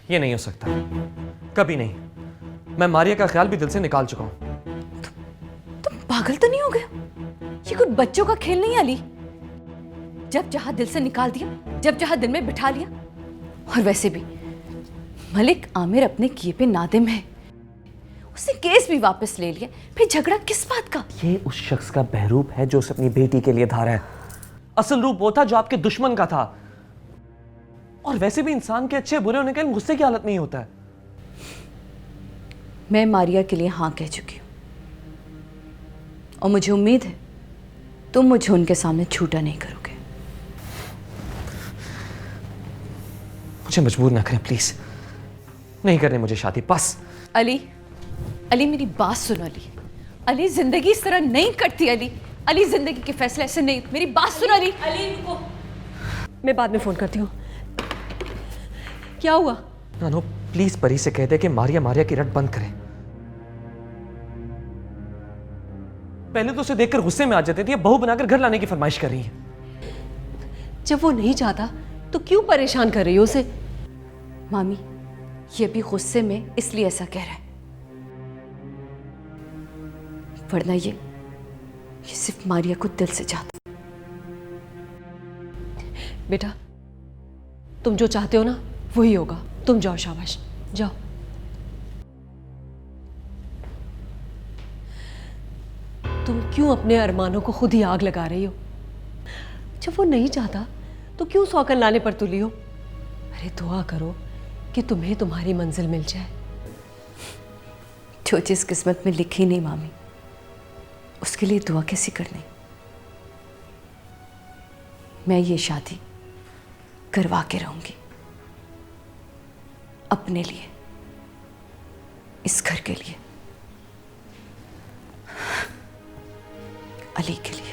ये नहीं हो सकता, कभी नहीं। मैं मारिया का ख्याल भी दिल से निकाल चुका हूं। तुम पागल तो नहीं हो गए? ये कोई बच्चों का खेल नहीं अली। जब चाहा दिल से निकाल दिया, जब चाहा दिल में बिठा लिया। और वैसे भी मलिक आमिर अपने किए पे नादिम है। उसने केस भी वापस ले लिया, फिर झगड़ा किस बात का? ये उस शख्स का बहरूप है जो उसे अपनी बेटी के लिए धारा है। असल रूप वो था जो आपके दुश्मन का था। और वैसे भी इंसान के अच्छे बुरे होने के गुस्से की हालत नहीं होता है। मैं मारिया के लिए हाँ कह चुकी हूं, और मुझे उम्मीद है तुम मुझे उनके सामने झूठा नहीं करोगे। मुझे मजबूर ना करें प्लीज। नहीं करने मुझे शादी बस। अली, अली मेरी बात सुनो अली। अली जिंदगी इस तरह नहीं कटती अली। अली जिंदगी के फैसले ऐसे नहीं। मेरी बात सुनो अली। अली रुको, मैं बाद में फोन करती हूँ। क्या हुआ? नानो प्लीज परी से कह दे कि मारिया की रट बंद करे। पहले तो उसे देखकर गुस्से में आ जाती थी, बहू बनाकर घर लाने की फरमाइश कर रही है। जब वो नहीं चाहता तो क्यों परेशान कर रही हो उसे? मामी ये भी गुस्से में इसलिए ऐसा कह रहा है, वरना ये सिर्फ मारिया को दिल से चाहता। बेटा तुम जो चाहते हो ना वही होगा। तुम जाओ, शाबाश जाओ। तुम क्यों अपने अरमानों को खुद ही आग लगा रही हो? जब वो नहीं चाहता तो क्यों सौकन लाने पर तुली हो? अरे दुआ करो कि तुम्हें तुम्हारी मंजिल मिल जाए। जो चीज किस्मत में लिखी नहीं मामी, उसके लिए दुआ कैसी करनी? मैं ये शादी करवा के रहूंगी, अपने लिए, इस घर के लिए, अली के लिए।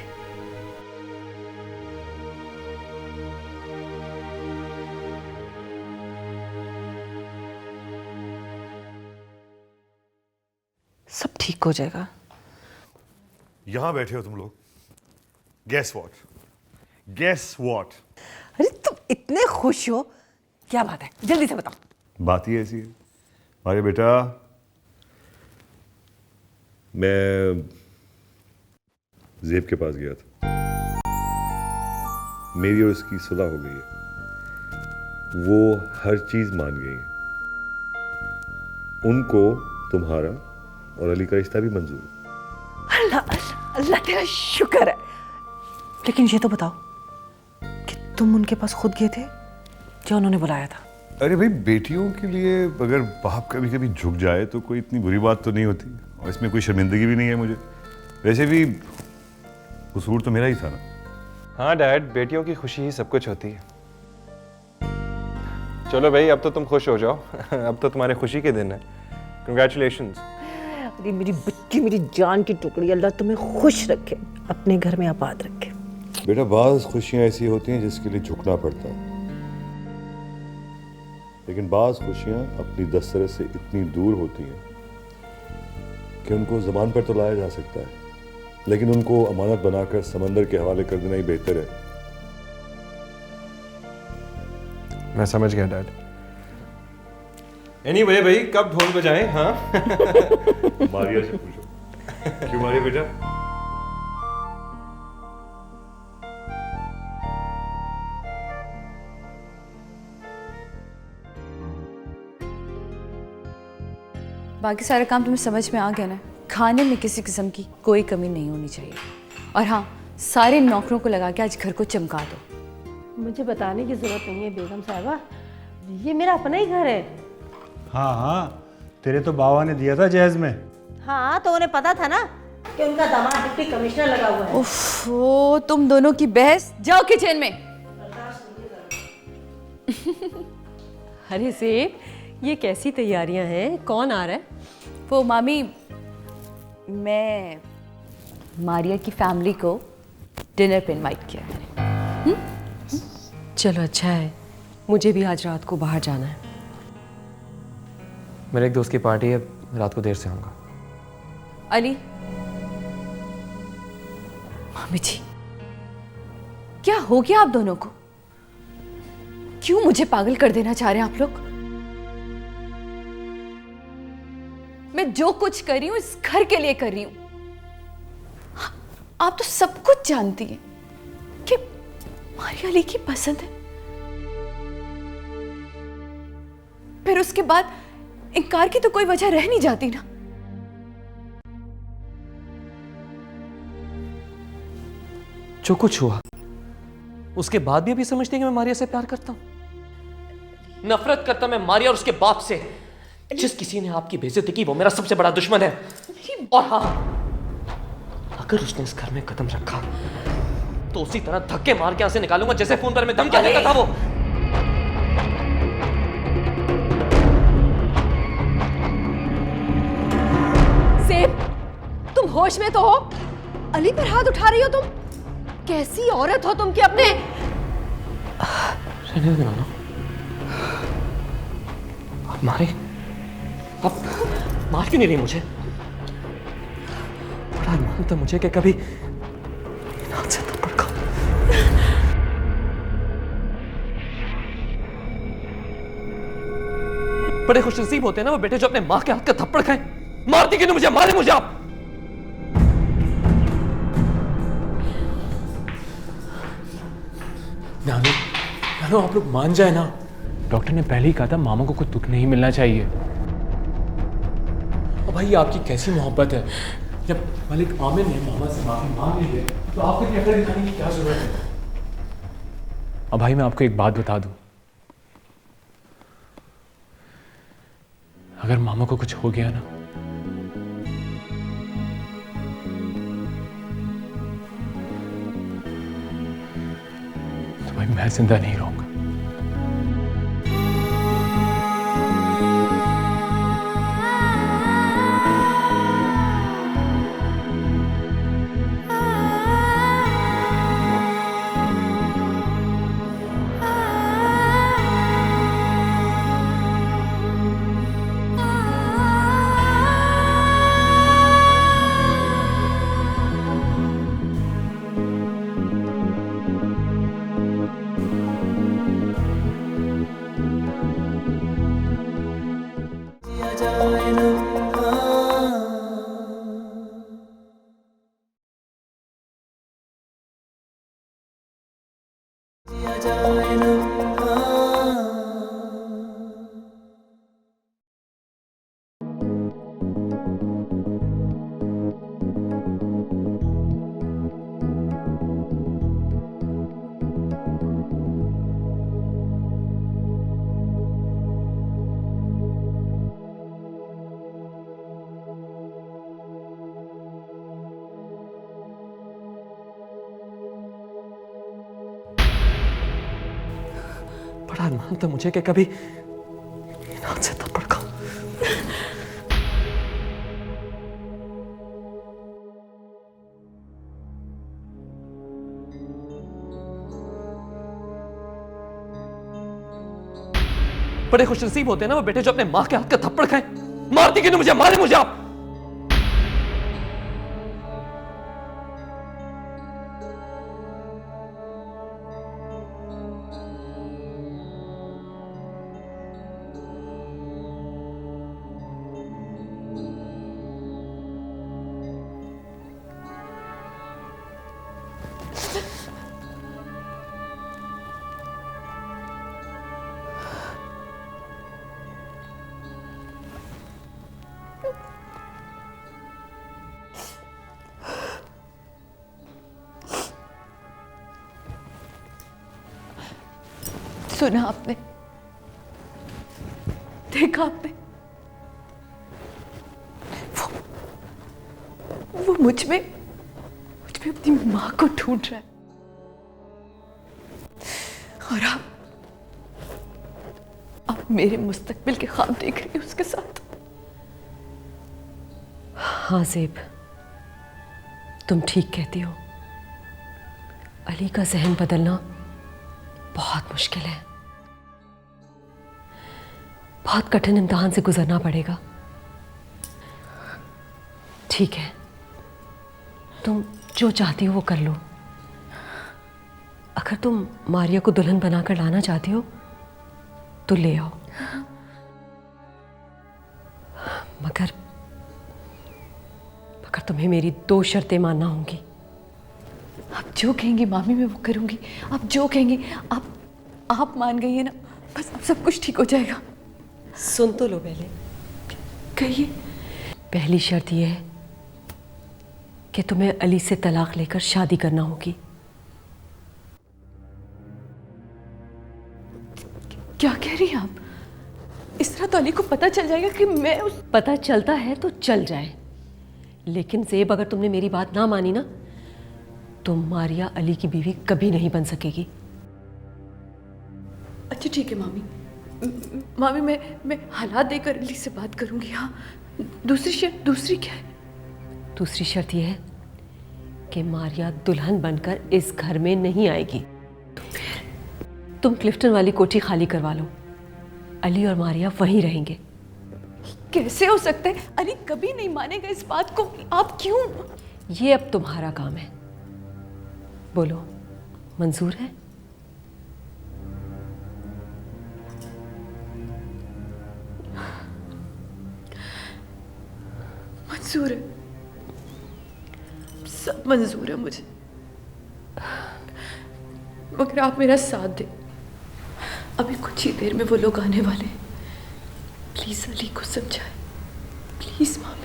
सब ठीक हो जाएगा। यहां बैठे हो तुम लोग। Guess what? Guess what? अरे तुम इतने खुश हो, क्या बात है? जल्दी से बताओ। बात ही ऐसी है। अरे बेटा, मैं ज़ेब के पास गया था। मेरी और उसकी सुलह हो गई है। वो हर चीज मान गई है। उनको तुम्हारा और अली का रिश्ता भी मंजूर है। अल्लाह अल्लाह अल्लाह तेरा शुक्र है। लेकिन ये तो बताओ कि तुम उनके पास खुद गए थे जो उन्होंने बुलाया था? अरे भाई, बेटियों के लिए अगर बाप कभी कभी झुक जाए तो कोई इतनी बुरी बात तो नहीं होती, और इसमें कोई शर्मिंदगी भी नहीं है मुझे। वैसे भी कसूर तो मेरा ही था ना। हाँ डैड, बेटियों की खुशी ही सब कुछ होती है। चलो भाई, अब तो तुम खुश हो जाओ। अब तो तुम्हारे खुशी के दिन है। कंग्रेचुलेशंस। अरे मेरी बच्ची, मेरी जान की टुकड़ी, अल्लाह तुम्हें खुश रखे, अपने घर में आबाद रखे। बेटा, बाज़ खुशियां ऐसी होती हैं जिसके लिए झुकना पड़ता है, लेकिन बाज़ खुशियां अपनी दस्तरस से इतनी दूर होती हैं कि उनको ज़बान पर तो लाया जा सकता है, लेकिन उनको अमानत बनाकर समंदर के हवाले कर देना ही बेहतर है। मैं समझ गया डैड। एनीवे भाई, कब ढोल बजाएं? हाँ। मारिया से पूछो। क्यों मारिया बेटा? बाकी सारे काम तुम्हें समझ में आ गया ना? खाने में किसी किस्म की कोई कमी नहीं होनी चाहिए। और हाँ, सारे नौकरों को लगा के आज घर को चमका दो। मुझे बताने की जरूरत नहीं है बेगम साहिबा, ये मेरा अपना ही घर है। हाँ हाँ, तेरे तो बाबा ने दिया था जहेज में। हाँ, तो उन्हें पता था ना कि उनका दामाद डिप्टी कमिश्नर लगा हुआ है। ओफो, तुम दोनों की बहस। जाओ किचन में। अरे सेब, ये कैसी तैयारियां हैं? कौन आ रहा है? वो मामी, मैं मारिया की फैमिली को डिनर पे इनवाइट किया मैंने। चलो अच्छा है, मुझे भी आज रात को बाहर जाना है। मेरे एक दोस्त की पार्टी है, रात को देर से आऊंगा। अली, मामी जी, क्या हो गया आप दोनों को? क्यों मुझे पागल कर देना चाह रहे हैं आप लोग? मैं जो कुछ कर रही हूं इस घर के लिए कर रही हूं। आप तो सब कुछ जानती हैं कि मारिया अली की पसंद है, फिर उसके बाद इनकार की तो कोई वजह रह नहीं जाती ना। जो कुछ हुआ उसके बाद भी अभी समझते हैं कि मैं मारिया से प्यार करता हूं, नफरत करता मैं मारिया और उसके बाप से। जिस किसी ने आपकी बेइज्जती की वो मेरा सबसे बड़ा दुश्मन है। और हाँ, अगर उसने इस घर में कदम रखा तो उसी तरह धक्के मार के यहां से निकालूंगा जैसे फोन पर मैं धमकियां देता था वो। सेब, तुम होश में तो हो? अली पर हाथ उठा रही हो तुम? कैसी औरत हो तुम कि अपने रहने दे नाना, आप मारे, आप मार क्यों नहीं रही मुझे? बड़ा अरमान था मुझे कि कभी हाथ से थप्पड़ खाऊं। बड़े खुशनसीब होते हैं ना वो बेटे जो अपने माँ के हाथ का थप्पड़ खाए। मारती क्यों नहीं मुझे? मारे मुझे आप। नानू, नानू आप लोग मान जाए ना। डॉक्टर ने पहले ही कहा था मामा को कुछ दुख नहीं मिलना चाहिए। अब भाई आपकी कैसी मोहब्बत है, जब मालिक आमिर ने मामा से माफी मांग ली है तो आपको इतनी अकड़ दिखाने की क्या जरूरत है? अब भाई मैं आपको एक बात बता दूं, अगर मामा को कुछ हो गया ना तो भाई मैं जिंदा नहीं रहूंगा। बड़ा अरमान था मुझे कि कभी इन हाथ से थप्पड़ खाऊं। बड़े खुशनसीब होते हैं ना वो बेटे जो अपने माँ के हाथ का थप्पड़ खाए। मारती क्यों नहीं मुझे? मारे मुझे आप। सुना आपने, देखा आपने, वो मुझ में अपनी मां को ढूंढ रहा है। और आप मेरे मुस्तकबिल के ख्वाब देख रही हैं उसके साथ। हाँ ज़ेब, तुम ठीक कहती हो। अली का जहन बदलना बहुत मुश्किल है, बहुत कठिन इम्तिहान से गुजरना पड़ेगा। ठीक है, तुम जो चाहती हो वो कर लो। अगर तुम मारिया को दुल्हन बनाकर लाना चाहती हो तो ले आओ, मगर तुम्हें मेरी 2 शर्तें मानना होंगी। आप जो कहेंगी मामी मैं वो करूंगी। आप जो कहेंगी, आप मान गई है ना, बस अब सब कुछ ठीक हो जाएगा। सुन तो लो पहले। कहिए। पहली शर्त यह है कि तुम्हें अली से तलाक लेकर शादी करना होगी। क्या कह रही हैं आप? इस तरह तो अली को पता चल जाएगा कि मैं उस... पता चलता है तो चल जाए, लेकिन ज़ेब अगर तुमने मेरी बात ना मानी ना तो मारिया अली की बीवी कभी नहीं बन सकेगी। अच्छा ठीक है मामी। मामी मैं हालात देकर अली से बात करूंगी। हाँ, दूसरी क्या है? दूसरी शर्त यह है कि मारिया दुल्हन बनकर इस घर में नहीं आएगी। तो फिर तुम क्लिफ्टन वाली कोठी खाली करवा लो, अली और मारिया वहीं रहेंगे। कैसे हो सकता है? अली कभी नहीं मानेगा इस बात को। आप क्यों? ये अब तुम्हारा काम है। बोलो, मंजूर है? मंजूर है, सब मंजूर है मुझे, मगर आप मेरा साथ दें। अभी कुछ ही देर में वो लोग आने वाले हैं। प्लीज अली को समझाएं, प्लीज मामी।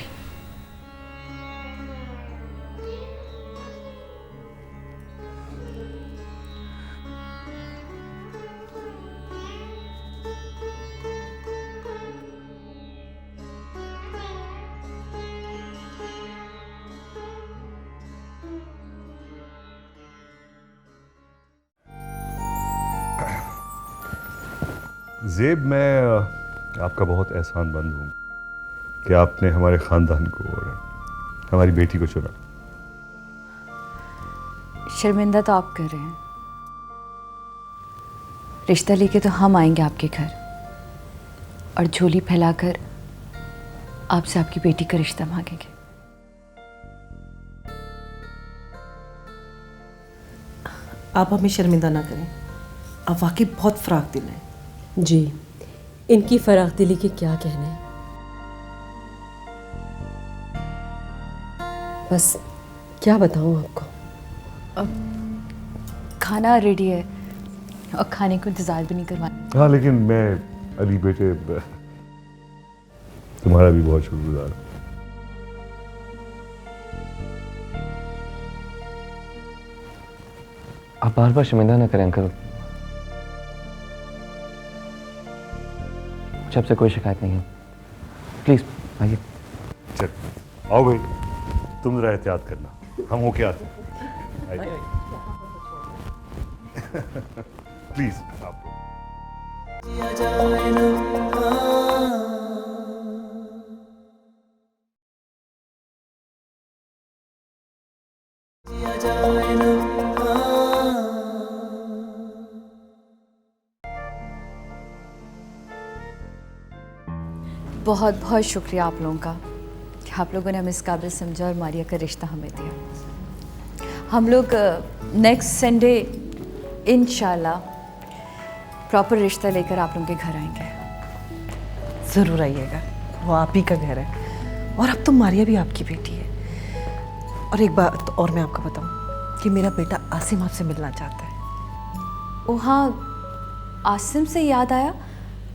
ज़ेब, मैं आपका बहुत एहसानमंद हूँ कि आपने हमारे ख़ानदान को और हमारी बेटी को चुना। शर्मिंदा तो आप कर रहे हैं। रिश्ता लेके तो हम आएंगे आपके घर और झोली फैलाकर आपसे आपकी बेटी का रिश्ता मांगेंगे। आप हमें शर्मिंदा ना करें, आप वाकई बहुत फराक दिल हैं। जी, इनकी फराख दिली के क्या कहने। बस क्या बताऊं आपको। खाना रेडी है और खाने को इंतजार भी नहीं करवाना। हाँ, लेकिन मैं अली बेटे तुम्हारा भी बहुत शुक्रगुजार हूँ। आप बार बार शर्मिंदा ना करें अंकल। मुझे आपसे कोई शिकायत नहीं है। प्लीज आइए। चल आओ भाई, तुम जरा एहतियात करना, हम होके आते हैं। आइए प्लीज आप। बहुत बहुत शुक्रिया आप लोगों का कि आप लोगों ने हमें इस काबिल समझा और मारिया का रिश्ता हमें दिया। हम लोग नेक्स्ट संडे इंशाल्लाह प्रॉपर रिश्ता लेकर आप लोगों के घर आएंगे। ज़रूर आइएगा, वो आप ही का घर है और अब तो मारिया भी आपकी बेटी है। और एक बात और मैं आपको बताऊं कि मेरा बेटा आसिम आपसे मिलना चाहता है। ओ हाँ, आसिम से याद आया,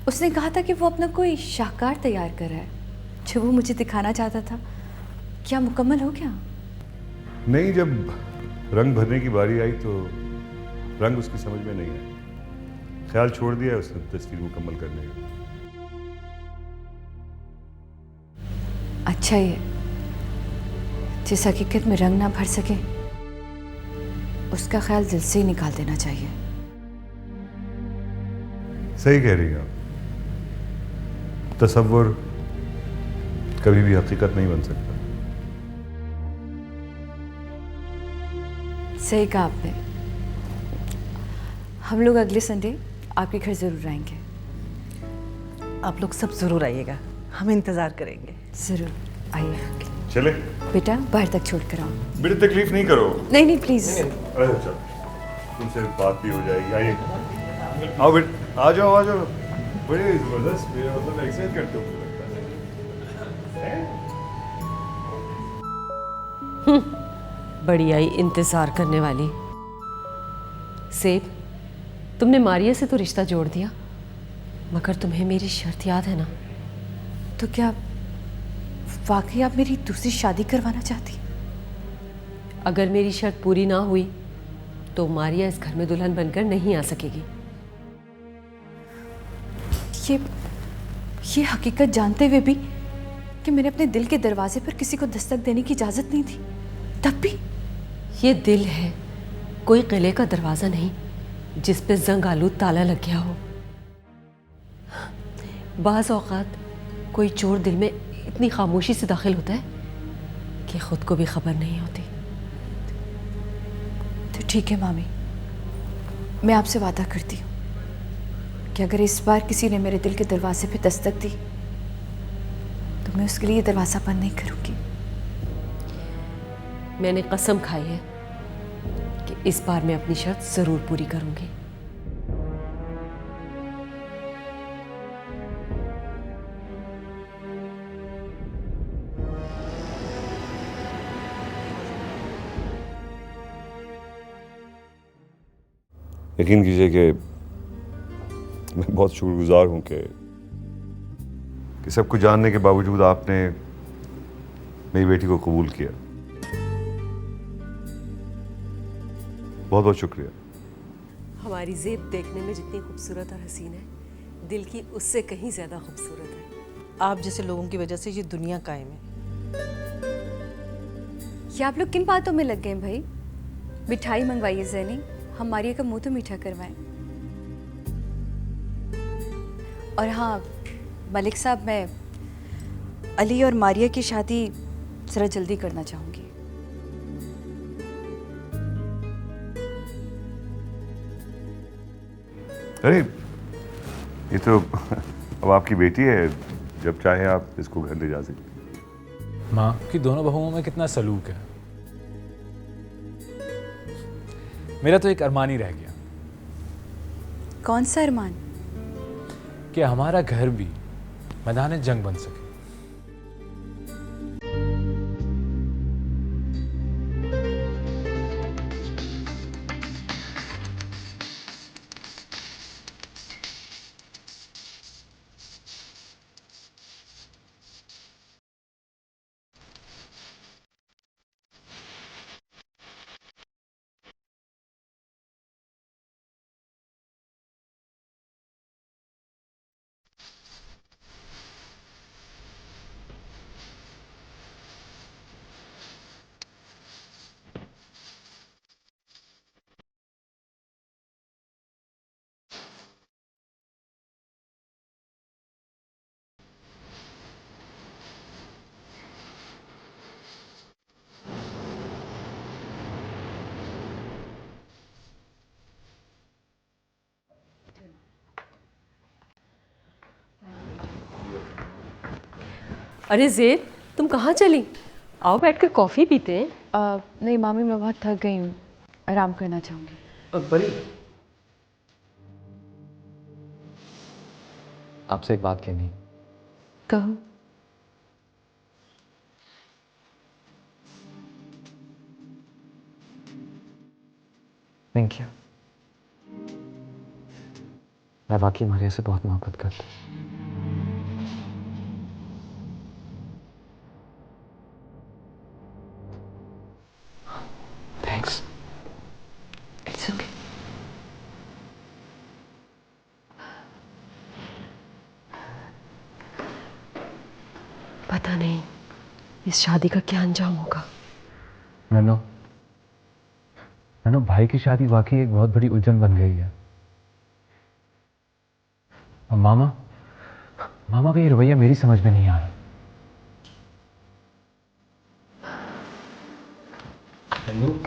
उसने कहा था कि वो अपना कोई शाहकार तैयार कर रहा है जो वो मुझे दिखाना चाहता था। क्या मुकम्मल हो गया? नहीं, जब रंग भरने की बारी आई तो रंग उसकी समझ में नहीं आया। ख्याल छोड़ दिया उसने तस्वीर मुकम्मल करने का। अच्छा, ये जिस हकीकत में रंग ना भर सके उसका ख्याल दिल से ही निकाल देना चाहिए। सही कह रही हैं आप। तसव्वुर कभी भी हकीकत नहीं बन सकता। सही कहा आपने। हम लोग अगले संडे आपके घर जरूर आएंगे। आप लोग सब ज़रूर आइएगा, हम इंतज़ार करेंगे। जरूर आइए। चले बेटा बाहर तक छोड़ कर आओ। बेटे, तकलीफ नहीं करो। नहीं प्लीज। अरे चल, तुमसे बात भी हो जाएगी। आइए, आओ बेटे, आ जाओ आ जाओ। बड़े जबरदस्त, मेरा मतलब एक्सरसाइज करते हो लगता है। बड़ी आई इंतज़ार करने वाली। सेब, तुमने मारिया से तो रिश्ता जोड़ दिया, मगर तुम्हें मेरी शर्त याद है ना? तो क्या वाकई आप मेरी दूसरी शादी करवाना चाहती? अगर मेरी शर्त पूरी ना हुई तो मारिया इस घर में दुल्हन बनकर नहीं आ सकेगी। ये हकीकत जानते हुए भी कि मैंने अपने दिल के दरवाजे पर किसी को दस्तक देने की इजाजत नहीं दी, तब भी? ये दिल है, कोई किले का दरवाज़ा नहीं जिस पे जंग आलूद ताला लग गया हो। बाज़ औक़ात कोई चोर दिल में इतनी खामोशी से दाखिल होता है कि खुद को भी खबर नहीं होती। तो ठीक है मामी, मैं आपसे वादा करती हूँ कि अगर इस बार किसी ने मेरे दिल के दरवाजे पे दस्तक दी तो मैं उसके लिए दरवाज़ा बंद नहीं करूँगी। मैंने कसम खाई है कि इस बार मैं अपनी शर्त ज़रूर पूरी करूँगी। यकीन कीजिए कि मैं बहुत शुक्रगुजार हूँ कि सब कुछ जानने के बावजूद आपने मेरी बेटी को कबूल किया। बहुत बहुत शुक्रिया। हमारी ज़ेब देखने में जितनी खूबसूरत और हसीन है, दिल की उससे कहीं ज़्यादा खूबसूरत है। आप जैसे लोगों की वजह से ये दुनिया कायम है। ये आप लोग किन बातों में लग गए हैं भाई? मिठाई मंगवाइए ज़ैनी, हम मारिया का मुंह तो मीठा करवाएं। और हाँ मलिक साहब, मैं अली और मारिया की शादी ज़रा जल्दी करना चाहूँगी। अरे ये तो अब आपकी बेटी है, जब चाहे आप इसको घर ले जा सकते। माँ की दोनों बहुओं में कितना सलूक है। मेरा तो एक अरमान ही रह गया। कौन सा अरमान? कि हमारा घर भी मैदान जंग बन सके। अरे ज़ेब, तुम कहाँ चली? आओ बैठकर कॉफ़ी पीते हैं। नहीं मामी, मैं बहुत थक गई हूँ, आराम करना चाहूँगी। परी, आपसे एक बात कहनी। कहो। Thank you. मैं वाकई मारिया से बहुत मोहब्बत करता हूँ। थैंक्स। It's okay. पता नहीं इस शादी का क्या अंजाम होगा। नन्नो, भाई की शादी वाकई एक बहुत बड़ी उलझन बन गई है। और मामा का ये रवैया मेरी समझ में नहीं आ रहा। नन्नू,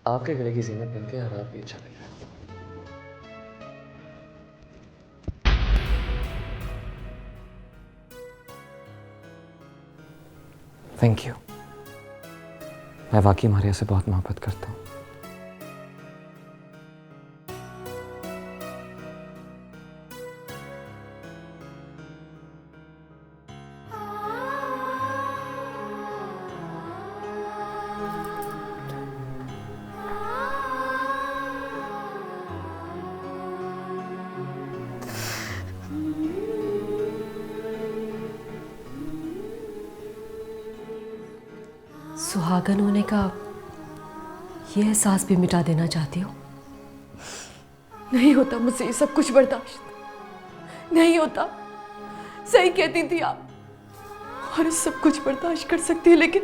आपके गले की ज़ीनत बन के और आप भी अच्छा लग रहा है। Thank you. मैं वाकई मारिया से बहुत मोहब्बत करता हूँ। सुहागन होने का ये एहसास भी मिटा देना चाहती हो? नहीं होता मुझसे ये सब कुछ बर्दाश्त, नहीं होता। सही कहती थी आप, और सब कुछ बर्दाश्त कर सकती है लेकिन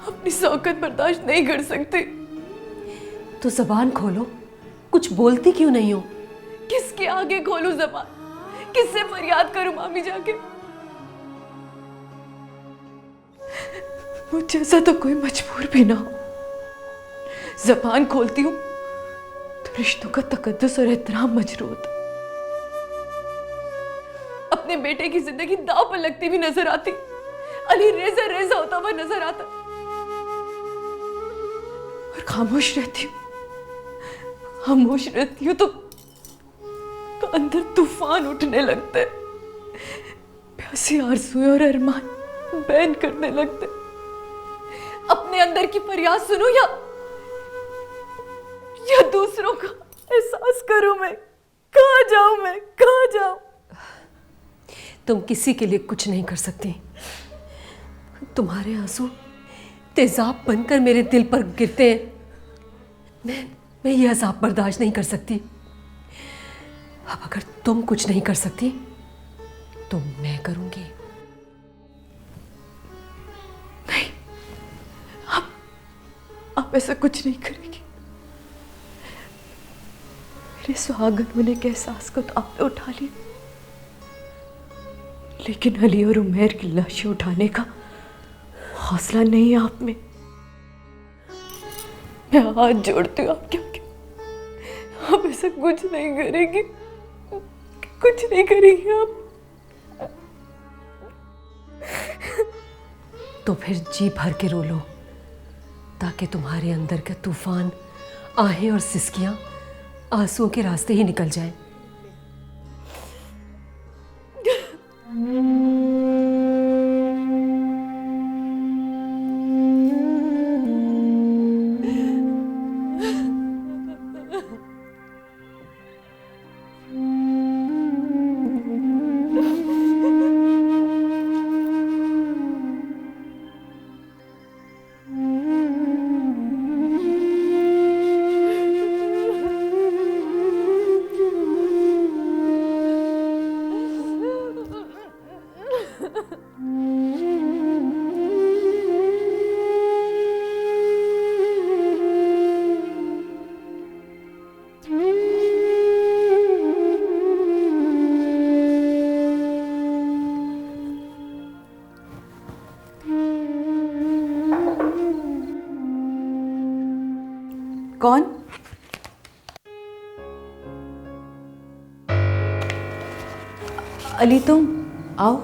अपनी शौकत बर्दाश्त नहीं कर सकती। तो जबान खोलो, कुछ बोलती क्यों नहीं हो? किसके आगे खोलूं जबान, किससे फरियाद करूं मामी जाके? मुझ जैसा तो कोई मजबूर भी ना हो। जबान खोलती हूं तो रिश्तों का तकद्दुस और एहतराम मजरूह होता। अपने बेटे की जिंदगी दांव पर लगती हुई नजर आती, अली रेजा रेजा होता हुआ नजर आता, और खामोश रहती हूं तो अंदर तूफान उठने लगते, प्यासी आरज़ुएं और अरमान बैन करने लगते। अपने अंदर की फरियाद सुनूं या दूसरों का एहसास करूं? मैं कहां जाऊं? तुम किसी के लिए कुछ नहीं कर सकती। तुम्हारे आंसू तेजाब बनकर मेरे दिल पर गिरते हैं। मैं ये अज़ाब बर्दाश्त नहीं कर सकती। अब अगर तुम कुछ नहीं कर सकती तो मैं करूंगी। नहीं, आप ऐसा कुछ नहीं करेगी। मेरे सुहागन होने के एहसास को तो आपने उठा लिया, लेकिन अली और उमैर की लाशें उठाने का हौसला नहीं है आप में। मैं हाथ जोड़ती हूँ आपके आगे, आप ऐसा कुछ नहीं करेगी, कुछ नहीं करेगी आप। तो फिर जी भर के रो लो, ताकि तुम्हारे अंदर का तूफान, आहें और सिसकियां आंसुओं के रास्ते ही निकल जाएं। कौन? अली, तुम आओ।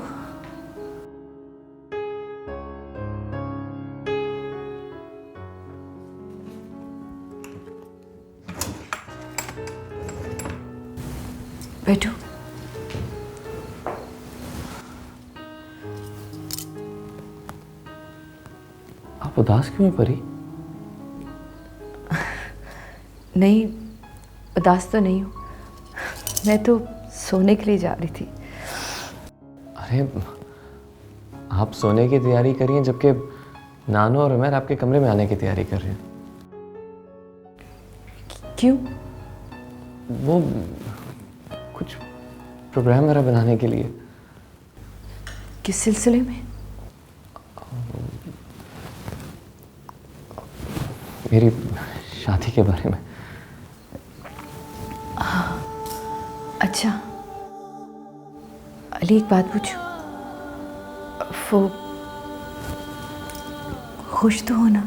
बैठो। आप उदास क्यों हैं परी? नहीं, उदास तो नहीं हूँ, मैं तो सोने के लिए जा रही थी। अरे, आप सोने की तैयारी करिए जबकि नानो और उमैर आपके कमरे में आने की तैयारी कर रहे हैं। क्यों? वो कुछ प्रोग्राम वगैरह बनाने के लिए। किस सिलसिले में? मेरी शादी के बारे में। अच्छा, अली, एक बात पूछूं? वो खुश तो हो ना?